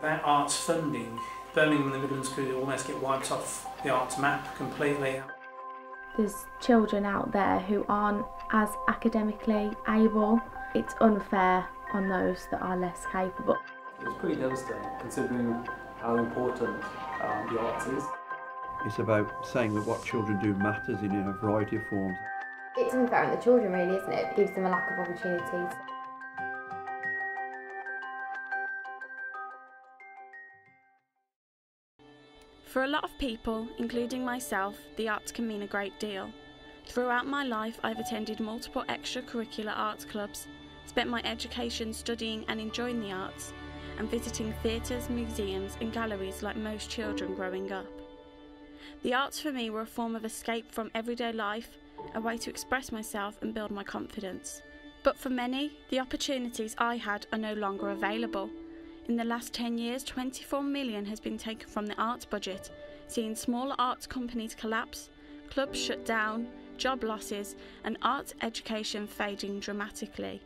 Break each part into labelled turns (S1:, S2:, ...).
S1: Without arts funding, Birmingham and the Midlands could almost get wiped off the arts map completely.
S2: There's children out there who aren't as academically able. It's unfair on those that are less capable.
S3: It's pretty devastating considering how important the arts is.
S4: It's about saying that what children do matters in a variety of forms.
S5: It's unfair on the children really, isn't it? It gives them a lack of opportunities.
S6: For a lot of people, including myself, the arts can mean a great deal. Throughout my life, I've attended multiple extracurricular arts clubs, spent my education studying and enjoying the arts, and visiting theatres, museums and galleries like most children growing up. The arts for me were a form of escape from everyday life, a way to express myself and build my confidence. But for many, the opportunities I had are no longer available. In the last 10 years, 24 million has been taken from the arts budget, seeing smaller arts companies collapse, clubs shut down, job losses, and arts education fading dramatically.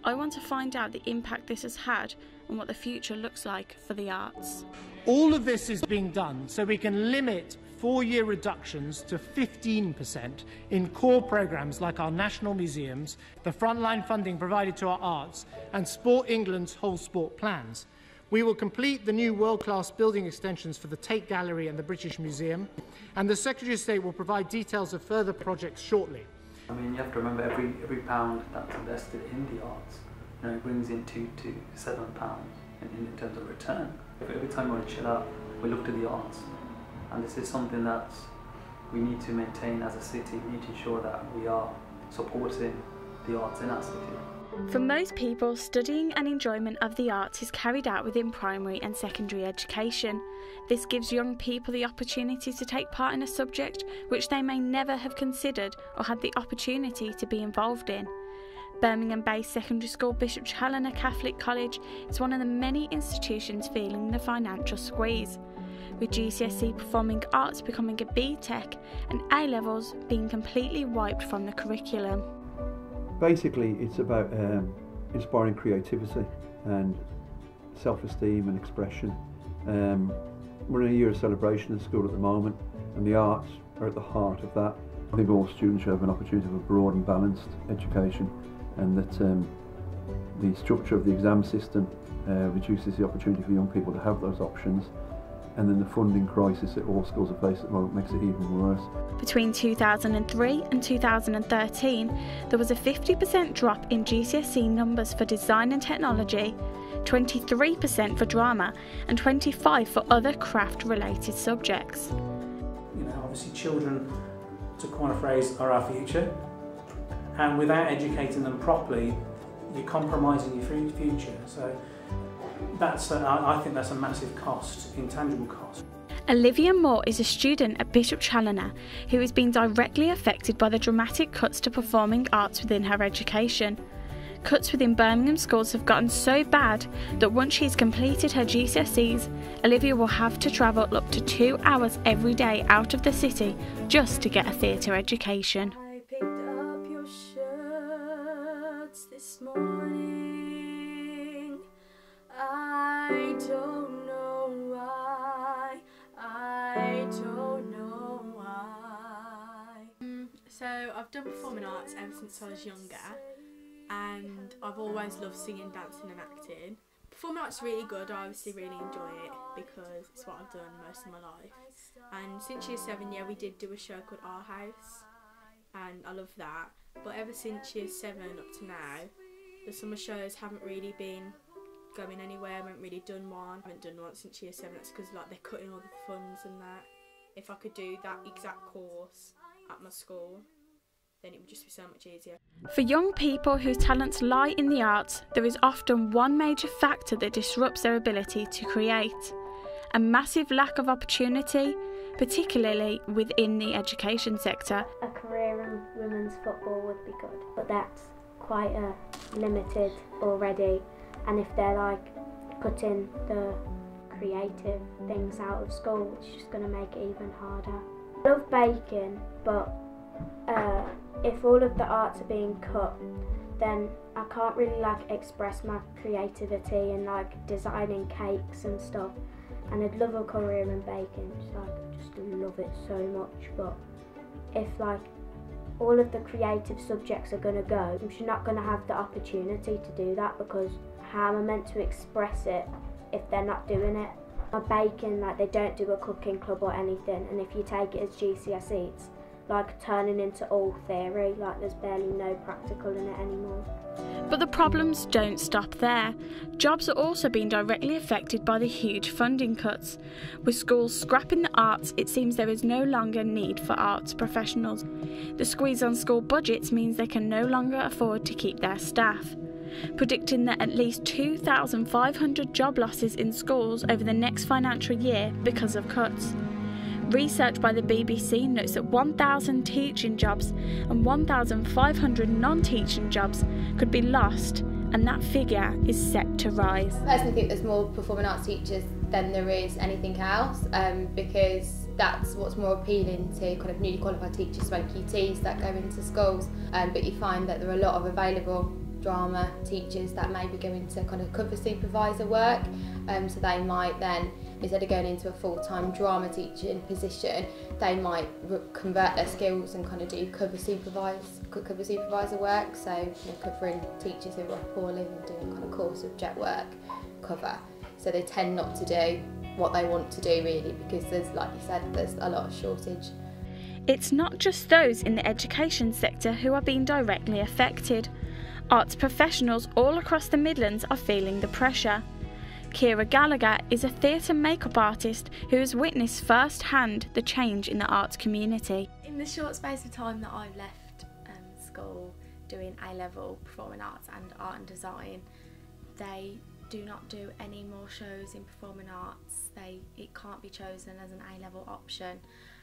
S6: I want to find out the impact this has had and what the future looks like for the arts.
S7: All of this is being done so we can limit four-year reductions to 15% in core programmes like our national museums, the frontline funding provided to our arts, and Sport England's whole sport plans. We will complete the new world-class building extensions for the Tate Gallery and the British Museum, and the Secretary of State will provide details of further projects shortly.
S3: I mean, you have to remember every pound that's invested in the arts, it brings in £2 to £7 in terms of return. Every time we want to chill out, we look to the arts. And this is something that we need to maintain as a city. We need to ensure that we are supporting the arts in our city.
S6: For most people, studying and enjoyment of the arts is carried out within primary and secondary education. This gives young people the opportunity to take part in a subject which they may never have considered or had the opportunity to be involved in. Birmingham-based secondary school Bishop Challoner Catholic College is one of the many institutions feeling the financial squeeze, with GCSE performing arts becoming a B-Tech and A-levels being completely wiped from the curriculum.
S4: Basically, it's about inspiring creativity and self-esteem and expression. We're in a year of celebration at school at the moment, and the arts are at the heart of that. I think all students should have an opportunity for a broad and balanced education, and that the structure of the exam system reduces the opportunity for young people to have those options. And then the funding crisis that all schools are facing at the moment makes it even worse.
S6: Between 2003 and 2013, there was a 50% drop in GCSE numbers for design and technology, 23% for drama, and 25% for other craft-related subjects.
S1: Obviously children, to coin a phrase, are our future. And without educating them properly, you're compromising your future. So I think that's a massive cost, intangible cost.
S6: Olivia Moore is a student at Bishop Challoner who has been directly affected by the dramatic cuts to performing arts within her education. Cuts within Birmingham schools have gotten so bad that once she's completed her GCSEs, Olivia will have to travel up to 2 hours every day out of the city just to get a theatre education.
S8: I picked up your shirts this morning. I don't know why, I don't know why.
S9: So I've done performing arts ever since I was younger, and I've always loved singing, dancing and acting. Performing arts is really good, I obviously really enjoy it because it's what I've done most of my life. And since year 7, we did do a show called Our House, and I love that. But ever since year 7 up to now, the summer shows haven't really been going anywhere. I haven't really done one. I haven't done one since year 7. That's because they're cutting all the funds and that. If I could do that exact course at my school, then it would just be so much easier.
S6: For young people whose talents lie in the arts, there is often one major factor that disrupts their ability to create: a massive lack of opportunity, particularly within the education sector.
S2: A career in women's football would be good, but that's quite limited already. And if they're putting the creative things out of school, it's just going to make it even harder. I love baking, but if all of the arts are being cut, then I can't really like express my creativity in like designing cakes and stuff. And I'd love a career in baking, just love it so much. But if like all of the creative subjects are going to go, I'm just not going to have the opportunity to do that, because how am I meant to express it if they're not doing it? My baking, like they don't do a cooking club or anything, and if you take it as GCSE, it's like turning into all theory, like there's barely no practical in it anymore.
S6: But the problems don't stop there. Jobs are also being directly affected by the huge funding cuts. With schools scrapping the arts, it seems there is no longer need for arts professionals. The squeeze on school budgets means they can no longer afford to keep their staff, predicting that at least 2,500 job losses in schools over the next financial year because of cuts. Research by the BBC notes that 1,000 teaching jobs and 1,500 non-teaching jobs could be lost, and that figure is set to rise.
S5: I personally think there's more performing arts teachers than there is anything else, because that's what's more appealing to kind of newly qualified teachers, like QTs that go into schools. But you find that there are a lot of available drama teachers that maybe go into kind of cover supervisor work, so they might then, instead of going into a full-time drama teaching position, they might convert their skills and kind of do cover supervisor work, so you know, covering teachers who are poorly and doing kind of core subject work cover. So they tend not to do what they want to do really, because there's, like you said, there's a lot of shortage.
S6: It's not just those in the education sector who are being directly affected. Arts professionals all across the Midlands are feeling the pressure. Ciara Gallagher is a theatre makeup artist who has witnessed firsthand the change in the arts community.
S10: In the short space of time that I've left school doing A-level performing arts and art and design, they do not do any more shows in performing arts. It can't be chosen as an A-level option,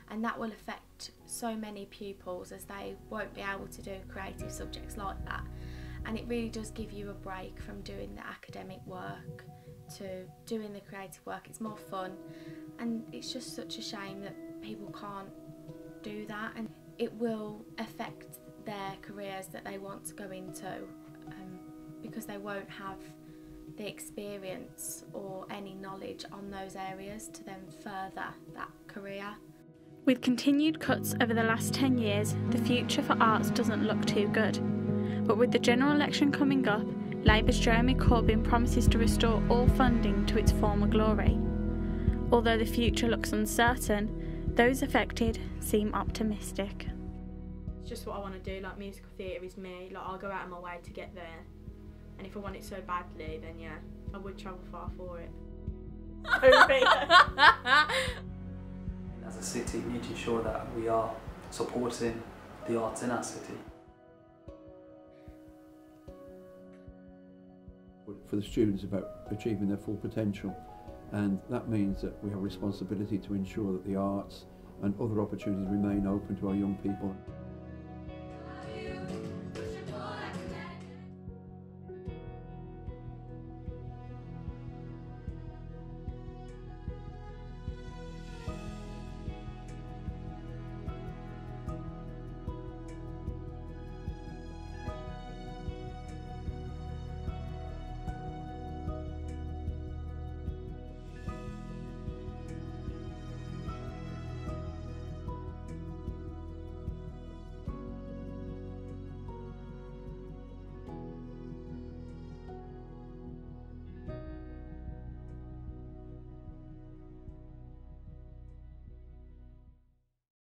S10: and that will affect so many pupils as they won't be able to do creative subjects like that. And it really does give you a break from doing the academic work to doing the creative work. It's more fun, and it's just such a shame that people can't do that, and it will affect their careers that they want to go into, because they won't have the experience or any knowledge on those areas to then further that career.
S6: With continued cuts over the last 10 years, the future for arts doesn't look too good. But with the general election coming up, Labour's Jeremy Corbyn promises to restore all funding to its former glory. Although the future looks uncertain, those affected seem optimistic.
S9: It's just what I want to do, like musical theatre is me, like I'll go out of my way to get there. And if I want it so badly, then yeah, I would travel far for it.
S3: As a city, we need to ensure that we are supporting the arts in our city.
S4: For the students, about achieving their full potential, and that means that we have a responsibility to ensure that the arts and other opportunities remain open to our young people.